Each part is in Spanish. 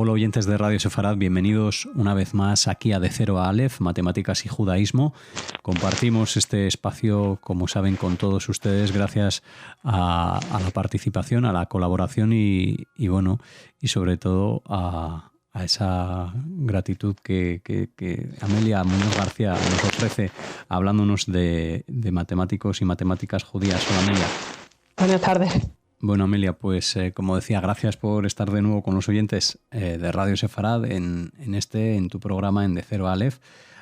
Hola oyentes de Radio Sefarad, bienvenidos una vez más aquí a De Cero a Aleph, Matemáticas y Judaísmo. Compartimos este espacio, como saben, con todos ustedes gracias a la participación, a la colaboración y sobre todo a esa gratitud que Amelia Muñoz García nos ofrece hablándonos de matemáticos y matemáticas judías. Hola, Amelia. Buenas tardes. Bueno, Amelia, pues como decía, gracias por estar de nuevo con los oyentes de Radio Sefarad en tu programa en De Cero a Aleph,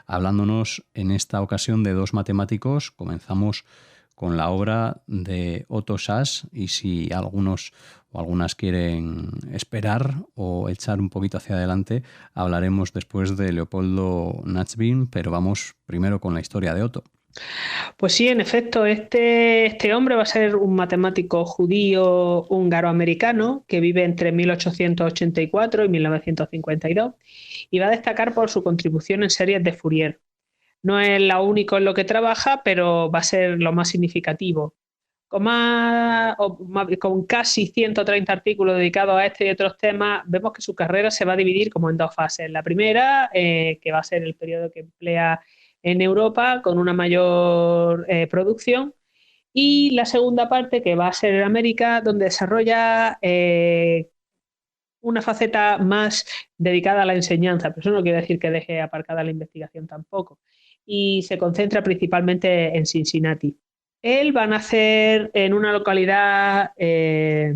hablándonos en esta ocasión de dos matemáticos. Comenzamos con la obra de Otto Sass y si algunos o algunas quieren esperar o echar un poquito hacia adelante, hablaremos después de Leopoldo Nachbin, pero vamos primero con la historia de Otto. Pues sí, en efecto, este hombre va a ser un matemático judío húngaro-americano que vive entre 1884 y 1952 y va a destacar por su contribución en series de Fourier. No es lo único en lo que trabaja, pero va a ser lo más significativo. Con casi 130 artículos dedicados a este y otros temas, vemos que su carrera se va a dividir como en dos fases. La primera, que va a ser el periodo que emplea en Europa con una mayor producción, y la segunda parte, que va a ser en América, donde desarrolla una faceta más dedicada a la enseñanza, pero eso no quiere decir que deje aparcada la investigación tampoco, y se concentra principalmente en Cincinnati. Él va a nacer en una localidad que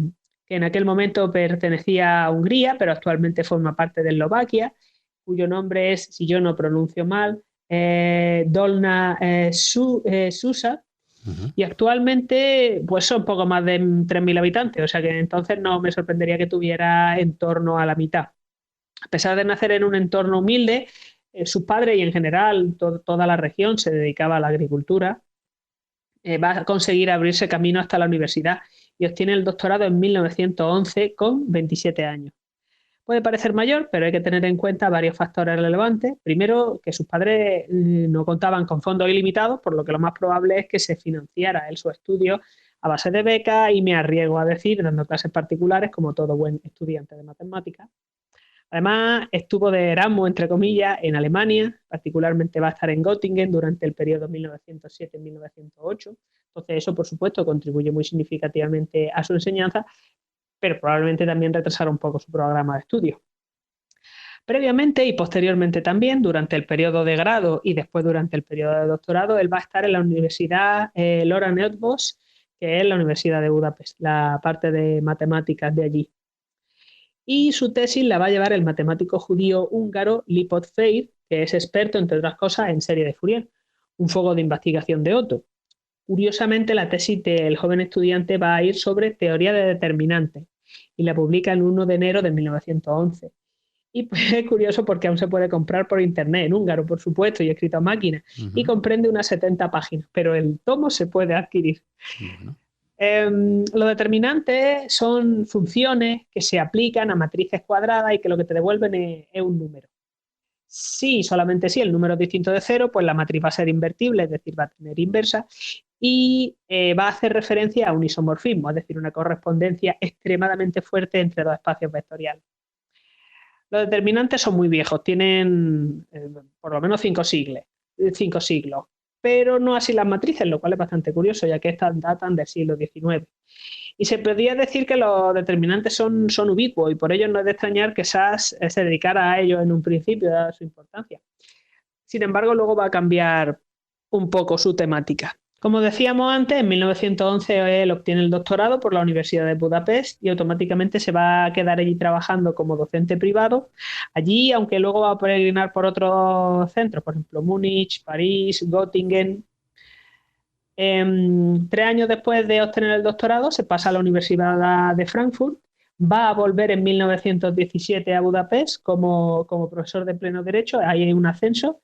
en aquel momento pertenecía a Hungría, pero actualmente forma parte de Eslovaquia, cuyo nombre es, si yo no pronuncio mal, Dolna Susa, y actualmente pues son poco más de 3.000 habitantes, o sea que entonces no me sorprendería que tuviera en torno a la mitad. A pesar de nacer en un entorno humilde, sus padres y en general toda la región se dedicaba a la agricultura. Va a conseguir abrirse camino hasta la universidad y obtiene el doctorado en 1911 con 27 años. Puede parecer mayor, pero hay que tener en cuenta varios factores relevantes. Primero, que sus padres no contaban con fondos ilimitados, por lo que lo más probable es que se financiara él su estudio a base de becas y me arriesgo a decir, dando clases particulares como todo buen estudiante de matemáticas. Además, estuvo de Erasmus, entre comillas, en Alemania, particularmente va a estar en Göttingen durante el periodo 1907-1908. Entonces, eso, por supuesto, contribuye muy significativamente a su enseñanza, pero probablemente también retrasara un poco su programa de estudio. Previamente y posteriormente también, durante el periodo de grado y después durante el periodo de doctorado, él va a estar en la Universidad Loránd Eötvös, que es la Universidad de Budapest, la parte de matemáticas de allí. Y su tesis la va a llevar el matemático judío húngaro Lipót Fejr, que es experto, entre otras cosas, en serie de Fourier, un foco de investigación de Otto. Curiosamente, la tesis del joven estudiante va a ir sobre teoría de determinantes y la publica el 1 de enero de 1911. Y pues, es curioso porque aún se puede comprar por internet, en húngaro, por supuesto, y escrito a máquina, y comprende unas 70 páginas, pero el tomo se puede adquirir. Bueno. Los determinantes son funciones que se aplican a matrices cuadradas y que lo que te devuelven es un número. Si, solamente si el número es distinto de cero, pues la matriz va a ser invertible, es decir, va a tener inversa, y va a hacer referencia a un isomorfismo, es decir, una correspondencia extremadamente fuerte entre dos espacios vectoriales. Los determinantes son muy viejos, tienen por lo menos 5 siglos, pero no así las matrices, lo cual es bastante curioso, ya que estas datan del siglo XIX. Y se podría decir que los determinantes son ubicuos y por ello no es de extrañar que Sass se dedicara a ellos en un principio, dada su importancia. Sin embargo, luego va a cambiar un poco su temática. Como decíamos antes, en 1911 él obtiene el doctorado por la Universidad de Budapest y automáticamente se va a quedar allí trabajando como docente privado. Allí, aunque luego va a peregrinar por otros centros, por ejemplo, Múnich, París, Göttingen. 3 años después de obtener el doctorado, se pasa a la Universidad de Frankfurt. Va a volver en 1917 a Budapest como profesor de pleno derecho. Ahí hay un ascenso.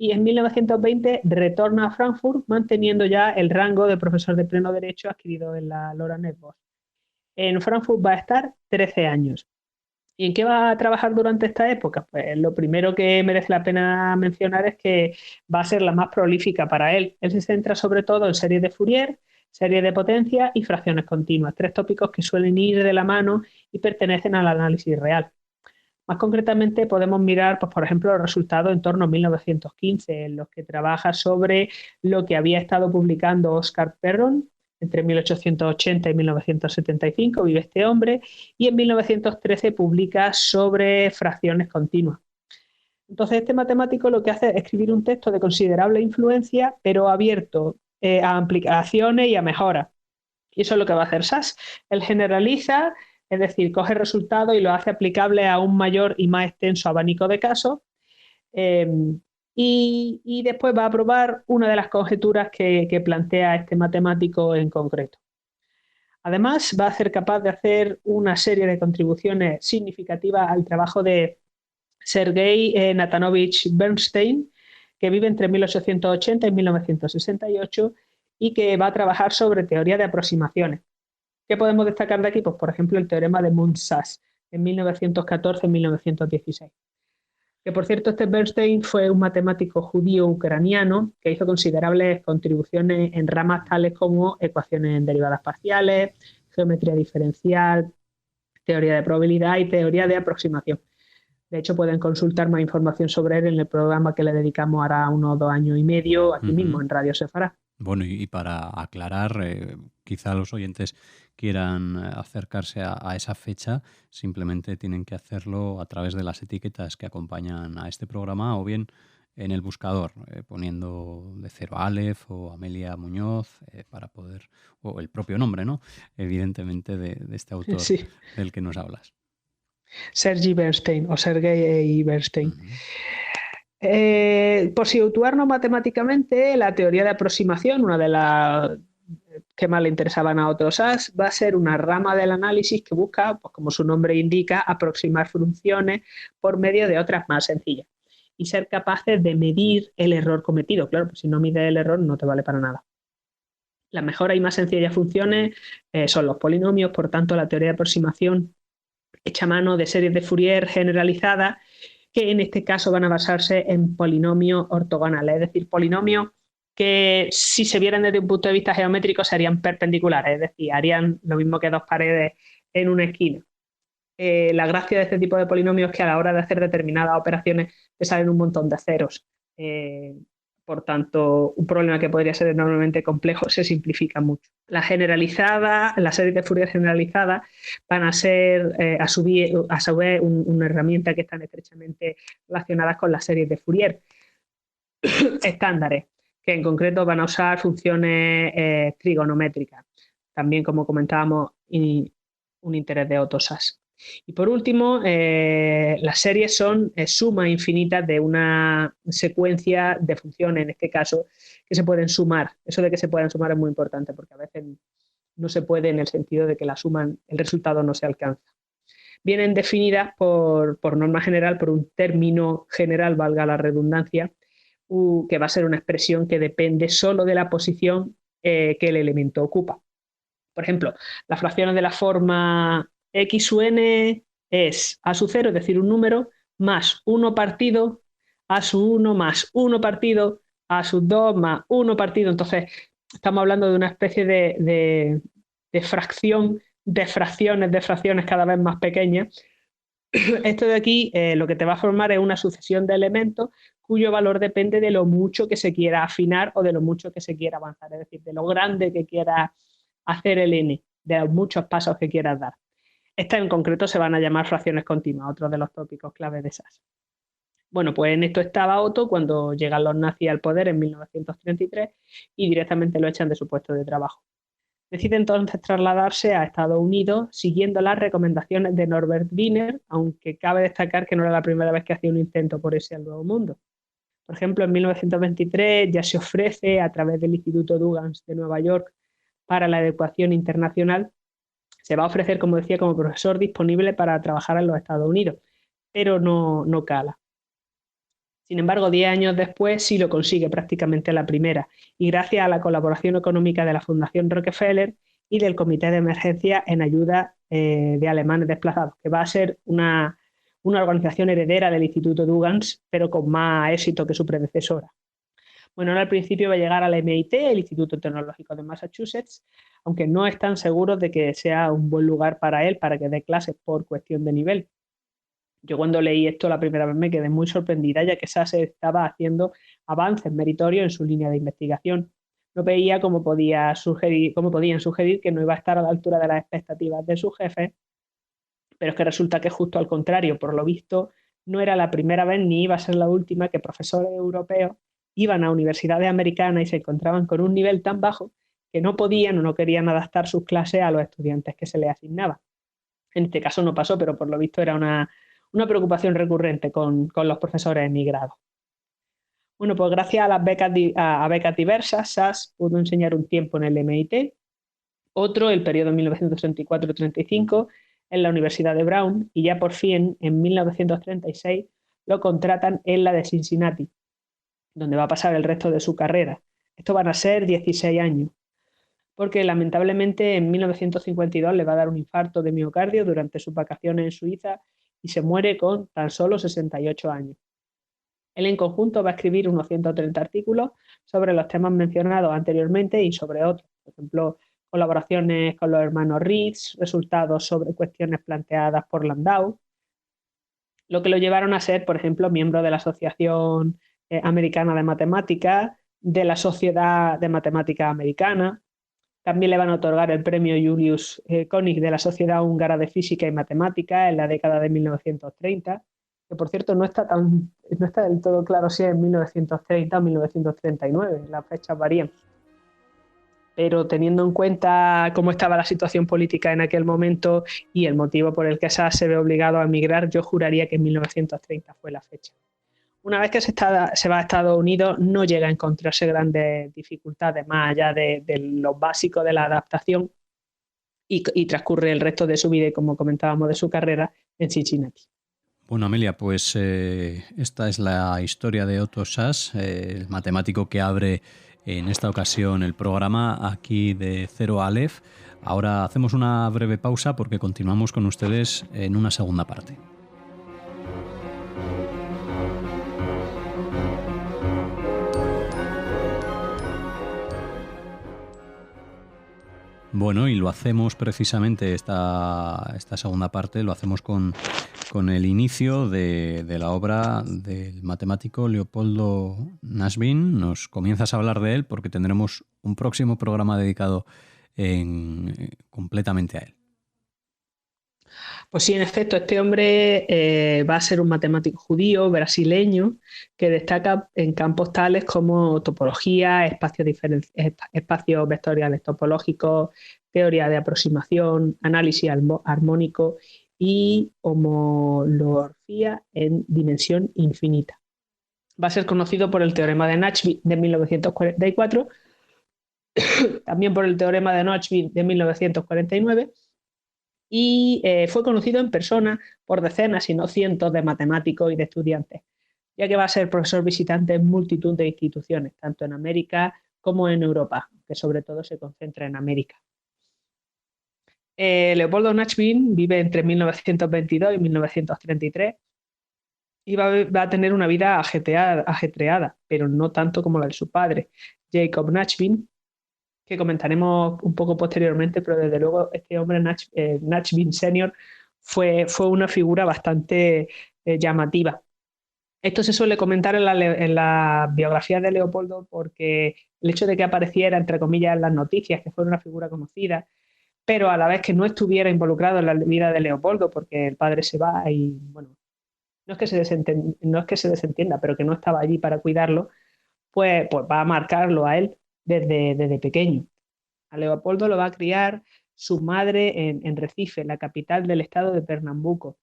Y en 1920 retorna a Frankfurt, manteniendo ya el rango de profesor de pleno derecho adquirido en la Loránd Eötvös. En Frankfurt va a estar 13 años. ¿Y en qué va a trabajar durante esta época? Pues lo primero que merece la pena mencionar es que va a ser la más prolífica para él. Él se centra sobre todo en series de Fourier, series de potencia y fracciones continuas, 3 tópicos que suelen ir de la mano y pertenecen al análisis real. Más concretamente, podemos mirar, pues, por ejemplo, los resultados en torno a 1915, en los que trabaja sobre lo que había estado publicando Oscar Perron entre 1880 y 1975, vive este hombre, y en 1913 publica sobre fracciones continuas. Entonces, este matemático lo que hace es escribir un texto de considerable influencia, pero abierto a aplicaciones y a mejoras. Y eso es lo que va a hacer SAS. Él generaliza, es decir, coge resultados y lo hace aplicable a un mayor y más extenso abanico de casos. eh, y después va a probar una de las conjeturas que plantea este matemático en concreto. Además, va a ser capaz de hacer una serie de contribuciones significativas al trabajo de Sergei Natanovich Bernstein, que vive entre 1880 y 1968 y que va a trabajar sobre teoría de aproximaciones. ¿Qué podemos destacar de aquí? Pues, por ejemplo, el teorema de Mundt-Sachs en 1914-1916. Que, por cierto, este Bernstein fue un matemático judío ucraniano que hizo considerables contribuciones en ramas tales como ecuaciones en derivadas parciales, geometría diferencial, teoría de probabilidad y teoría de aproximación. De hecho, pueden consultar más información sobre él en el programa que le dedicamos ahora unos 2 años y medio aquí mismo en Radio Sefarad. Bueno, y para aclarar, quizá los oyentes quieran acercarse a esa fecha, simplemente tienen que hacerlo a través de las etiquetas que acompañan a este programa o bien en el buscador, poniendo de Cero Aleph o Amelia Muñoz, para poder, o el propio nombre, ¿no? Evidentemente de este autor Sí, del que nos hablas. Sergei Bernstein o Sergei Bernstein. Ujú. Por situarnos matemáticamente, la teoría de aproximación, una de las que más le interesaban a otros SAS, va a ser una rama del análisis que busca, pues como su nombre indica, aproximar funciones por medio de otras más sencillas y ser capaces de medir el error cometido. Claro, pues si no mides el error no te vale para nada. Las mejores y más sencillas funciones son los polinomios, por tanto, la teoría de aproximación hecha a mano de series de Fourier generalizadas, que en este caso van a basarse en polinomios ortogonales, es decir, polinomios que si se vieran desde un punto de vista geométrico serían perpendiculares, es decir, harían lo mismo que dos paredes en una esquina. La gracia de este tipo de polinomios es que a la hora de hacer determinadas operaciones te salen un montón de ceros. Por tanto, un problema que podría ser enormemente complejo se simplifica mucho. Las series de Fourier generalizadas van a ser a su vez una herramienta que están estrechamente relacionadas con las series de Fourier estándares, que en concreto van a usar funciones trigonométricas. También, como comentábamos, un interés de Otto Sass. Y por último, las series son sumas infinitas de una secuencia de funciones, en este caso, que se pueden sumar. Eso de que se puedan sumar es muy importante porque a veces no se puede en el sentido de que la suma, el resultado no se alcanza. Vienen definidas por norma general, por un término general, valga la redundancia, que va a ser una expresión que depende solo de la posición que el elemento ocupa. Por ejemplo, las fracciones de la forma x sub n es a sub 0, es decir, un número, más 1 partido a sub 1 más 1 partido a sub 2 más 1 partido. Entonces, estamos hablando de una especie de fracción de fracciones cada vez más pequeñas. Esto de aquí lo que te va a formar es una sucesión de elementos cuyo valor depende de lo mucho que se quiera afinar o de lo mucho que se quiera avanzar, es decir, de lo grande que quiera hacer el n, de los muchos pasos que quieras dar. Estas en concreto se van a llamar fracciones continuas, otro de los tópicos claves de SAS. Bueno, pues en esto estaba Otto cuando llegan los nazis al poder en 1933 y directamente lo echan de su puesto de trabajo. Decide entonces trasladarse a Estados Unidos siguiendo las recomendaciones de Norbert Wiener, aunque cabe destacar que no era la primera vez que hacía un intento por irse al Nuevo Mundo. Por ejemplo, en 1923 ya se ofrece a través del Instituto Dugans de Nueva York para la Educación Internacional, se va a ofrecer, como decía, como profesor disponible para trabajar en los Estados Unidos, pero no cala. Sin embargo, 10 años después sí lo consigue prácticamente la primera, y gracias a la colaboración económica de la Fundación Rockefeller y del Comité de Emergencia en Ayuda de Alemanes Desplazados, que va a ser una organización heredera del Instituto Dugans, pero con más éxito que su predecesora. Bueno, ahora al principio va a llegar al MIT, el Instituto Tecnológico de Massachusetts, aunque no están seguros de que sea un buen lugar para él para que dé clases por cuestión de nivel. Yo cuando leí esto la primera vez me quedé muy sorprendida, ya que SAS estaba haciendo avances meritorios en su línea de investigación. No veía cómo podían sugerir que no iba a estar a la altura de las expectativas de sus jefes, pero es que resulta que justo al contrario, por lo visto, no era la primera vez ni iba a ser la última que profesores europeos iban a universidades americanas y se encontraban con un nivel tan bajo que no podían o no querían adaptar sus clases a los estudiantes que se les asignaban. En este caso no pasó, pero por lo visto era una preocupación recurrente con los profesores emigrados. Bueno, pues gracias a las becas diversas, SAS pudo enseñar un tiempo en el MIT, otro, el periodo 1934-35, en la Universidad de Brown, y ya por fin, en 1936, lo contratan en la de Cincinnati, donde va a pasar el resto de su carrera. Esto van a ser 16 años, porque lamentablemente en 1952 le va a dar un infarto de miocardio durante sus vacaciones en Suiza y se muere con tan solo 68 años. Él en conjunto va a escribir unos 130 artículos sobre los temas mencionados anteriormente y sobre otros. Por ejemplo, colaboraciones con los hermanos Ritz, resultados sobre cuestiones planteadas por Landau, lo que lo llevaron a ser, por ejemplo, miembro de la Asociación Americana de Matemáticas, de la Sociedad de Matemáticas Americana. También le van a otorgar el premio Julius König de la Sociedad Húngara de Física y Matemática en la década de 1930, que por cierto no está del todo claro si es en 1930 o 1939, las fechas varían. Pero teniendo en cuenta cómo estaba la situación política en aquel momento y el motivo por el que SAS se ve obligado a emigrar, yo juraría que en 1930 fue la fecha. Una vez que se va a Estados Unidos, no llega a encontrarse grandes dificultades más allá de lo básico de la adaptación y transcurre el resto de su vida y, como comentábamos, de su carrera en Cincinnati. Bueno, Amelia, pues esta es la historia de Otto Sass, el matemático que abre en esta ocasión el programa aquí de Cero a Aleph. Ahora hacemos una breve pausa porque continuamos con ustedes en una segunda parte. Bueno, y lo hacemos precisamente esta segunda parte, lo hacemos con el inicio de la obra del matemático Leopoldo Nashvin. Nos comienzas a hablar de él porque tendremos un próximo programa dedicado completamente a él. Pues sí, en efecto, este hombre va a ser un matemático judío brasileño que destaca en campos tales como topología, espacios vectoriales topológicos, teoría de aproximación, análisis armónico y homología en dimensión infinita. Va a ser conocido por el teorema de Nashvin de 1944, también por el teorema de Nashvin de 1949, y fue conocido en persona por decenas, si no cientos, de matemáticos y de estudiantes, ya que va a ser profesor visitante en multitud de instituciones, tanto en América como en Europa, que sobre todo se concentra en América. Leopoldo Nashvin vive entre 1922 y 1933 y va a tener una vida ajetreada, pero no tanto como la de su padre, Jacob Nashvin, que comentaremos un poco posteriormente, pero desde luego este hombre, Nashvin Senior, fue una figura bastante llamativa. Esto se suele comentar en la biografía de Leopoldo porque el hecho de que apareciera, entre comillas, en las noticias, que fuera una figura conocida, pero a la vez que no estuviera involucrado en la vida de Leopoldo porque el padre se va y, bueno, no es que se desentienda, pero que no estaba allí para cuidarlo, pues va a marcarlo a él desde pequeño. A Leopoldo lo va a criar su madre en Recife, la capital del estado de Pernambuco.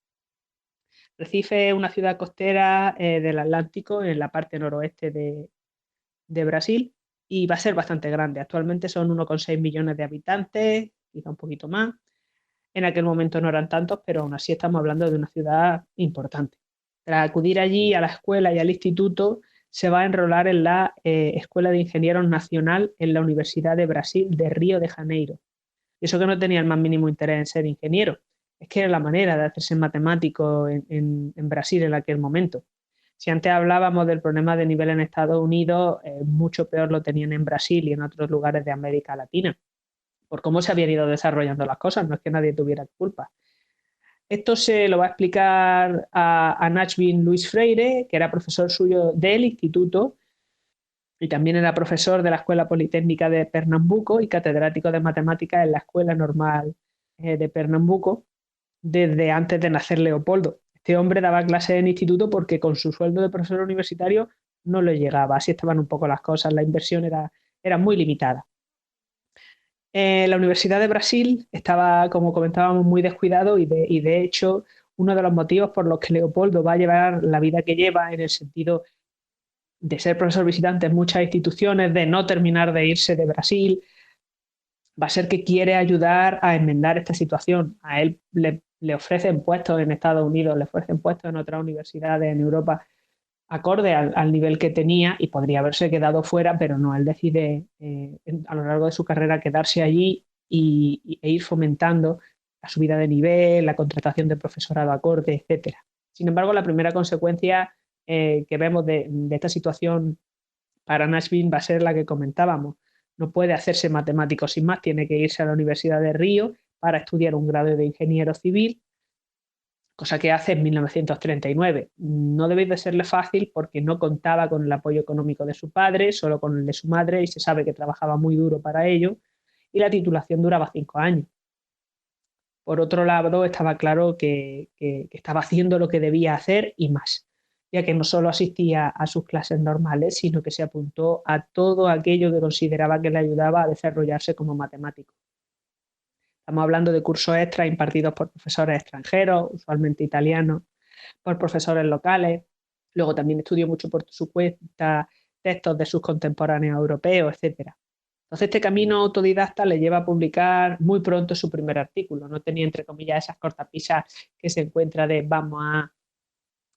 Recife es una ciudad costera del Atlántico, en la parte noroeste de Brasil, y va a ser bastante grande. Actualmente son 1,6 millones de habitantes, quizá un poquito más. En aquel momento no eran tantos, pero aún así estamos hablando de una ciudad importante. Tras acudir allí a la escuela y al instituto, se va a enrolar en la Escuela de Ingenieros Nacional en la Universidad de Brasil de Río de Janeiro. Y eso que no tenía el más mínimo interés en ser ingeniero. Es que era la manera de hacerse matemático en Brasil en aquel momento. Si antes hablábamos del problema de nivel en Estados Unidos, mucho peor lo tenían en Brasil y en otros lugares de América Latina, por cómo se habían ido desarrollando las cosas, no es que nadie tuviera culpa. Esto se lo va a explicar a Nachvin Luis Freire, que era profesor suyo del instituto y también era profesor de la Escuela Politécnica de Pernambuco y catedrático de matemáticas en la Escuela Normal de Pernambuco desde antes de nacer Leopoldo. Este hombre daba clases en instituto porque con su sueldo de profesor universitario no le llegaba. Así estaban un poco las cosas, la inversión era muy limitada. La Universidad de Brasil estaba, como comentábamos, muy descuidado y de hecho uno de los motivos por los que Leopoldo va a llevar la vida que lleva en el sentido de ser profesor visitante en muchas instituciones, de no terminar de irse de Brasil, va a ser que quiere ayudar a enmendar esta situación. A él le ofrecen puestos en Estados Unidos, le ofrecen puestos en otras universidades en Europa acorde al nivel que tenía y podría haberse quedado fuera, pero no, él decide a lo largo de su carrera quedarse allí e ir fomentando la subida de nivel, la contratación de profesorado acorde, etcétera. Sin embargo, la primera consecuencia que vemos de esta situación para Nashville va a ser la que comentábamos. No puede hacerse matemático sin más, tiene que irse a la Universidad de Río para estudiar un grado de ingeniero civil, cosa que hace en 1939. No debe de serle fácil porque no contaba con el apoyo económico de su padre, solo con el de su madre, y se sabe que trabajaba muy duro para ello, y la titulación duraba 5 años. Por otro lado, estaba claro que estaba haciendo lo que debía hacer y más, ya que no solo asistía a sus clases normales, sino que se apuntó a todo aquello que consideraba que le ayudaba a desarrollarse como matemático. Estamos hablando de cursos extra impartidos por profesores extranjeros, usualmente italianos, por profesores locales. Luego también estudió mucho por su cuenta textos de sus contemporáneos europeos, etc. Entonces este camino autodidacta le lleva a publicar muy pronto su primer artículo. No tenía, entre comillas, esas cortapisas que se encuentra de vamos a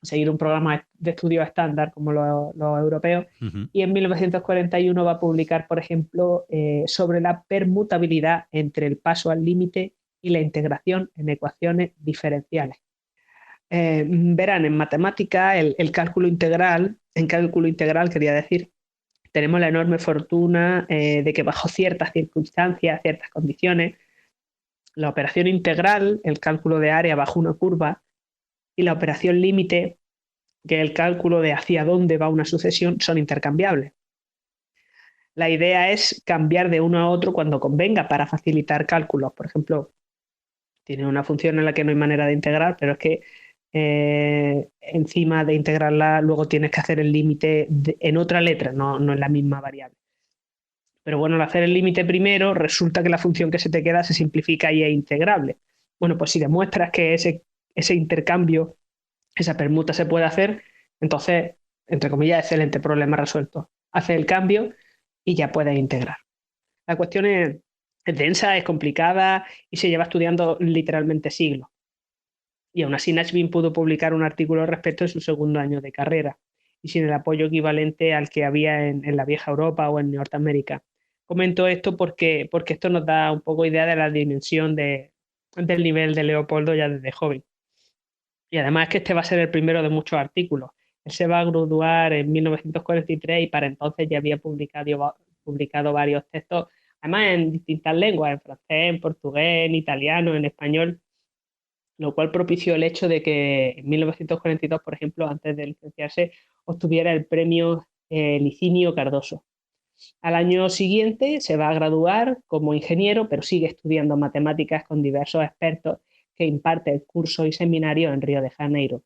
seguir un programa de estudio estándar como los europeos. Y en 1941 va a publicar, por ejemplo, sobre la permutabilidad entre el paso al límite y la integración en ecuaciones diferenciales. Verán, en matemática, en cálculo integral quería decir, tenemos la enorme fortuna de que bajo ciertas circunstancias, ciertas condiciones, la operación integral, el cálculo de área bajo una curva, y la operación límite, que es el cálculo de hacia dónde va una sucesión, son intercambiables. La idea es cambiar de uno a otro cuando convenga para facilitar cálculos. Por ejemplo, tiene una función en la que no hay manera de integrar, pero es que encima de integrarla luego tienes que hacer el límite en otra letra, no en la misma variable. Pero bueno, al hacer el límite primero, resulta que la función que se te queda se simplifica y es integrable. Bueno, pues si demuestras que ese intercambio, esa permuta se puede hacer, entonces, entre comillas, excelente, problema resuelto. Haces el cambio y ya puedes integrar. La cuestión es densa, es complicada y se lleva estudiando literalmente siglos. Y aún así Nashville pudo publicar un artículo al respecto en su segundo año de carrera y sin el apoyo equivalente al que había en la vieja Europa o en Norteamérica. Comento esto porque esto nos da un poco idea de la dimensión del nivel de Leopoldo ya desde joven. Y además es que este va a ser el primero de muchos artículos. Él se va a graduar en 1943 y para entonces ya había publicado varios textos, además en distintas lenguas, en francés, en portugués, en italiano, en español, lo cual propició el hecho de que en 1942, por ejemplo, antes de licenciarse, obtuviera el premio Licinio Cardoso. Al año siguiente se va a graduar como ingeniero, pero sigue estudiando matemáticas con diversos expertos que imparte cursos y seminarios en Río de Janeiro,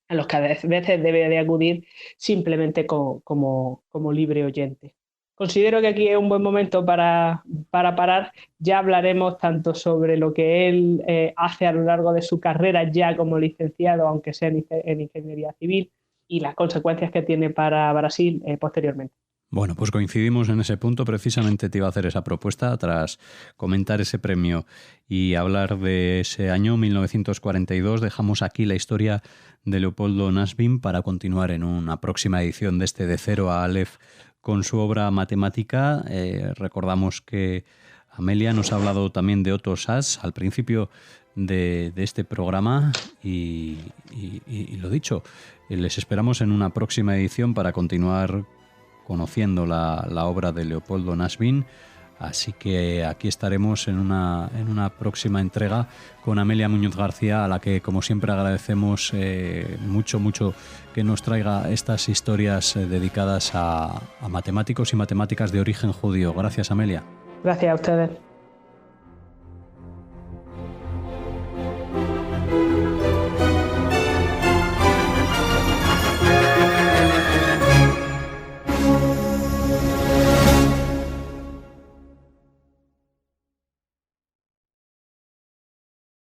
a los que a veces debe de acudir simplemente como libre oyente. Considero que aquí es un buen momento para parar. Ya hablaremos tanto sobre lo que él hace a lo largo de su carrera ya como licenciado, aunque sea en ingeniería civil, y las consecuencias que tiene para Brasil posteriormente. Bueno, pues coincidimos en ese punto. Precisamente te iba a hacer esa propuesta tras comentar ese premio y hablar de ese año 1942. Dejamos aquí la historia de Leopoldo Nashville para continuar en una próxima edición de este De Cero a Aleph con su obra matemática. Recordamos que Amelia nos ha hablado también de Otto Sass al principio de este programa y lo dicho, les esperamos en una próxima edición para continuar conociendo la obra de Leopoldo Nashville Así que aquí estaremos en una próxima entrega con Amelia Muñoz García, a la que como siempre agradecemos mucho que nos traiga estas historias dedicadas a matemáticos y matemáticas de origen judío. Gracias, Amelia. Gracias a ustedes.